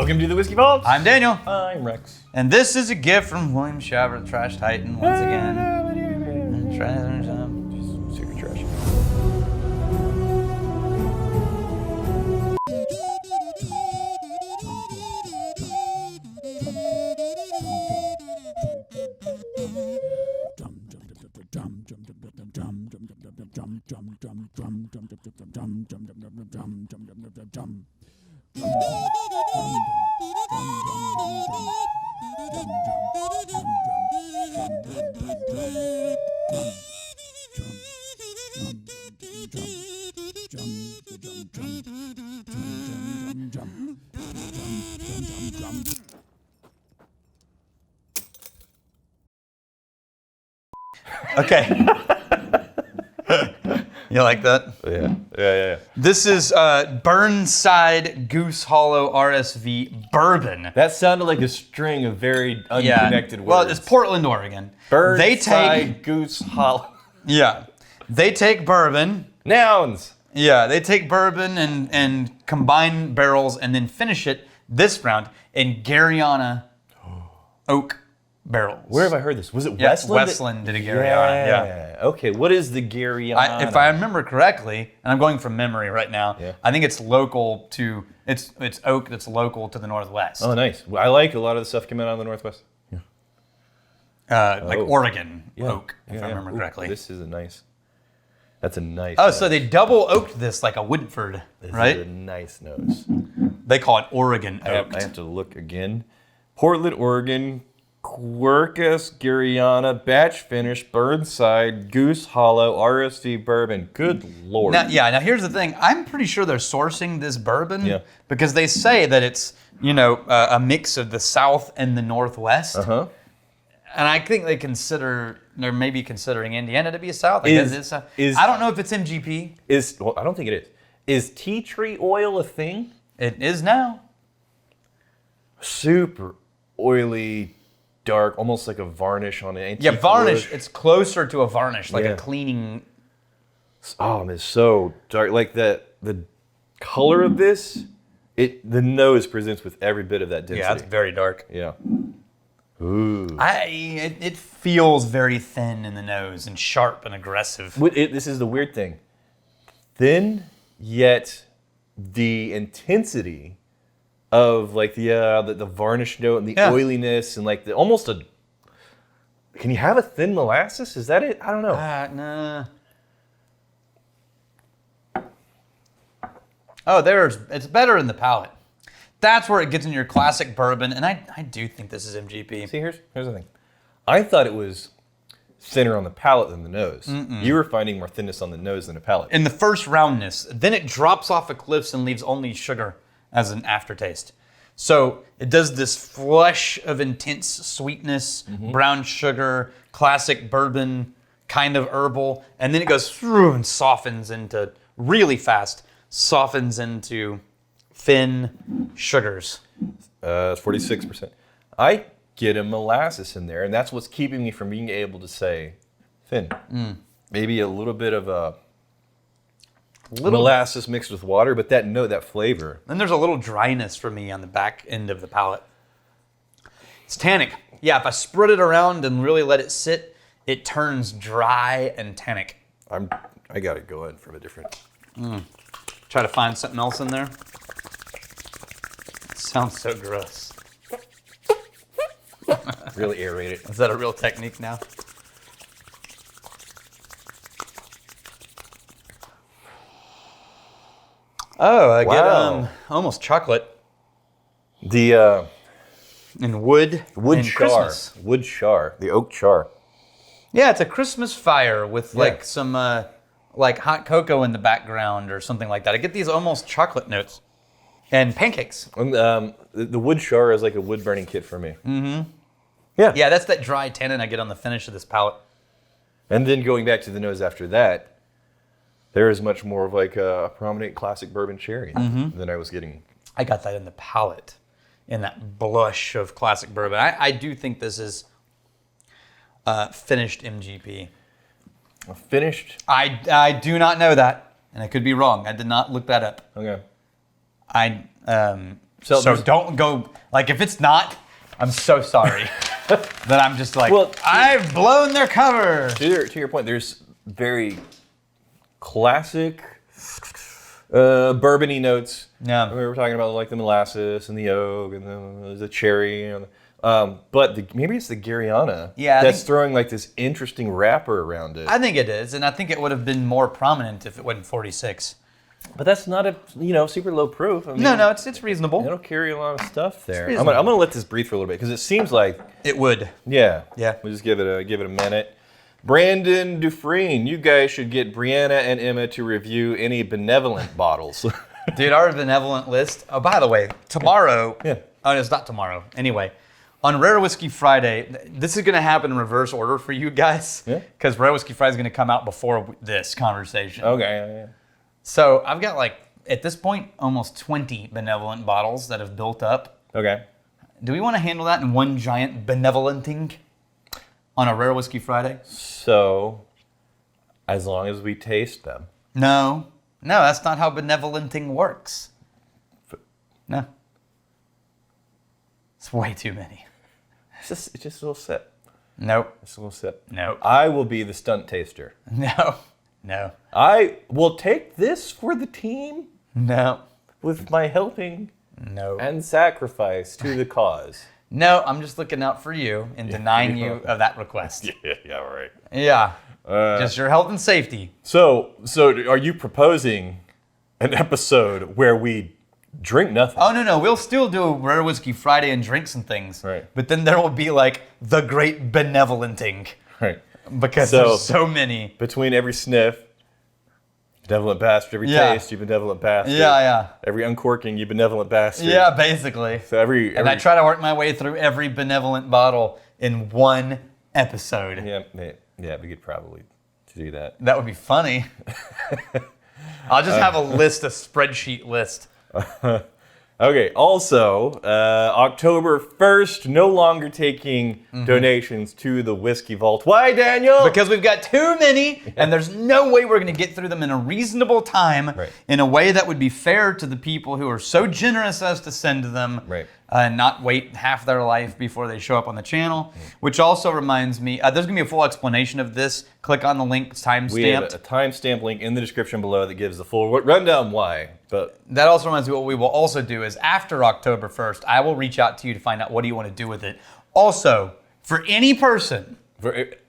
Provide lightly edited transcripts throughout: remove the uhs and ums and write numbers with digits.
Welcome to the Whiskey Vaults. I'm Daniel. I'm Rex. And this is a gift from William Schappert, Trash Titan, once again. Just super trash. Okay. You like that? Yeah. This is Burnside Goose Hollow RSV Bourbon. That sounded like a string of very unconnected words. Well, it's Portland, Oregon. Burnside Goose Hollow. Yeah. They take bourbon. Nouns. Yeah, they take bourbon and combine barrels and then finish it this round in 𝘘𝘶𝘶𝘳𝘶𝘴 oak barrels. Where have I heard this? Was it Yeah, Westland? Westland did a 𝘘𝘶𝘶𝘳𝘃. Yeah. Okay, what is the 𝘘𝘶𝘶𝘃? If I remember correctly, and I'm going from memory right now, I think it's local to it's oak that's local to the Northwest. Oh, nice. I like a lot of the stuff coming out of the Northwest. Like Oregon oak, if I remember correctly. This is a nice. That's a nice. Oh, nose. so they double oaked this like a Woodford, right? This is a nice nose. They call it Oregon oak. I have to look again. Portland, Oregon. 𝘘𝘶𝘶𝘃 𝘘𝘶𝘶𝘃 batch finish Burnside Goose Hollow RSV bourbon. Good Lord. Now here's the thing. I'm pretty sure they're sourcing this bourbon because they say that it's a mix of the South and the Northwest. Uh-huh. And I think they're maybe considering Indiana to be a South. I don't know if it's MGP. I don't think it is. Is tea tree oil a thing? It is now. Super oily, dark, almost like a varnish on an antique. Yeah, varnish. wood. It's closer to a varnish, like a cleaning. Oh, it's so dark. Like the color of this, the nose presents with every bit of that density. Yeah, it's very dark. Yeah. Ooh. It feels very thin in the nose and sharp and aggressive. This is the weird thing. Thin, yet the intensity of like the varnish note and the oiliness and like almost a. Can you have a thin molasses? Is that it? I don't know. Nah. Oh, it's better in the palate. That's where it gets in your classic bourbon, and I do think this is MGP. See, here's the thing. I thought it was thinner on the palate than the nose. You were finding more thinness on the nose than the palate. In the first roundness, then it drops off of cliffs and leaves only sugar as an aftertaste. So it does this flush of intense sweetness, brown sugar, classic bourbon, kind of herbal, and then it goes through and softens into really fast, softens into thin sugars. 46%. I get a molasses in there, and that's what's keeping me from being able to say thin. Maybe a little bit of a molasses mixed with water, but that flavor. Then there's a little dryness for me on the back end of the palate. It's tannic. Yeah, if I spread it around and really let it sit, it turns dry and tannic. I got to go in from a different. Try to find something else in there. It sounds so gross. Really aerate it. Is that a real technique now? Oh, I get almost chocolate. The And wood and char. Christmas. Wood char. The oak char. Yeah, it's a Christmas fire with like some like hot cocoa in the background or something like that. I get these almost chocolate notes. And pancakes. And, the wood char is like a wood burning kit for me. Yeah, that's that dry tannin I get on the finish of this palate. And then going back to the nose after that, there is much more of like a prominent classic bourbon cherry than I was getting. I got that in the palate, in that blush of classic bourbon. I do think this is finished MGP. Finished? I do not know that, and I could be wrong. I did not look that up. Okay. So don't go, like, if it's not, I'm so sorry. That I'm just like, well, I've blown their cover. To your point, there's very classic bourbon-y notes. Yeah. We were talking about like the molasses and the oak and the cherry. But maybe it's the 𝘘𝘶𝘦𝘳𝘶𝘴 that's throwing like this interesting wrapper around it. I think it is, and I think it would have been more prominent if it wasn't 46. But that's not a super low proof. I mean, no, it's reasonable. It'll carry a lot of stuff there. I'm gonna let this breathe for a little bit because it seems like it would. Yeah. We'll just give it a minute. Brandon Dufresne, you guys should get Brianna and Emma to review any benevolent bottles. Dude, our benevolent list. Oh, by the way, tomorrow. Yeah. Oh, it's not tomorrow. Anyway, on Rare Whiskey Friday, this is gonna happen in reverse order for you guys. Yeah. Because Rare Whiskey Friday is gonna come out before this conversation. Okay. Yeah. So I've got like, at this point, almost 20 benevolent bottles that have built up. Okay. Do we want to handle that in one giant benevolenting on a Rare Whiskey Friday? So, as long as we taste them. No, that's not how benevolenting works. No. It's way too many. It's just a little sip. Nope. Just a little sip. Nope. I will be the stunt taster. No. I will take this for the team. No. With my helping. No. And sacrifice to the cause. No, I'm just looking out for you and denying you of that request. Yeah, right. Yeah. Just your health and safety. So are you proposing an episode where we drink nothing? Oh, no. We'll still do Rare Whiskey Friday and drink some things. Right. But then there will be like the great benevolenting. Right. Because there's so many. Between every sniff, benevolent bastard. Every taste, you benevolent bastard. Yeah. Every uncorking, you benevolent bastard. Yeah, basically. So every I try to work my way through every benevolent bottle in one episode. Yeah, we could probably do that. That would be funny. I'll just have a spreadsheet list. Okay, also, October 1st, no longer taking donations to the Whiskey Vault. Why, Daniel? Because we've got too many, and there's no way we're going to get through them in a reasonable time, in a way that would be fair to the people who are so generous as to send them, and not wait half their life before they show up on the channel. Which also reminds me, there's going to be a full explanation of this. Click on the link, it's timestamped. We have a timestamp link in the description below that gives the full rundown why. But that also reminds me, what we will also do is after October 1st, I will reach out to you to find out what do you want to do with it. Also, for any person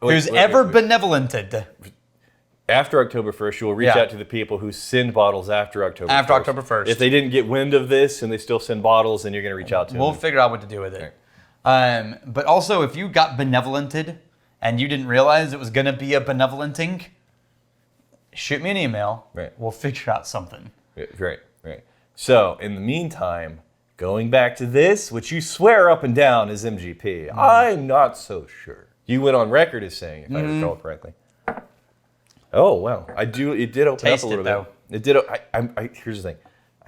who's ever benevolented. After October 1st, you will reach out to the people who send bottles after October 1st. After October 1st. If they didn't get wind of this and they still send bottles, then you're going to reach out to them. We'll figure out what to do with it. But also, if you got benevolented and you didn't realize it was going to be a benevolenting, shoot me an email. We'll figure out something. Right. So, in the meantime, going back to this, which you swear up and down is MGP, I'm not so sure. You went on record as saying, if I recall correctly. Oh, wow. It did open up a little bit. It did. Here's the thing.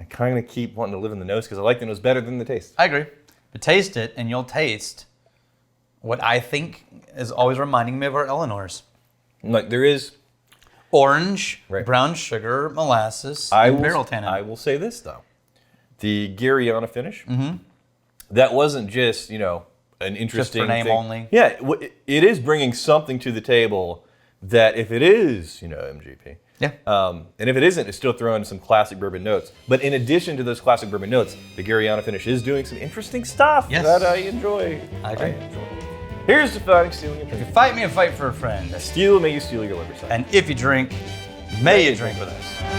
I kind of keep wanting to live in the nose because I like the nose better than the taste. I agree. But taste it, and you'll taste what I think is always reminding me of our Eleanor's. Like, there is orange, brown sugar, molasses, and barrel tannin. I will say this, though. The 𝘘𝘶𝘦𝘳𝘶𝘴 finish, that wasn't just, an interesting just for name thing. Only. Yeah, it is bringing something to the table that if it is, MGP. Yeah. And if it isn't, it's still throwing some classic bourbon notes. But in addition to those classic bourbon notes, the 𝘘𝘶𝘦𝘳𝘶𝘴 finish is doing some interesting stuff that I enjoy. I agree. Here's to fighting, stealing, and If you drinking. fight me, a fight for a friend. Steal, may you steal your liver side. And if you drink, may you drink with us.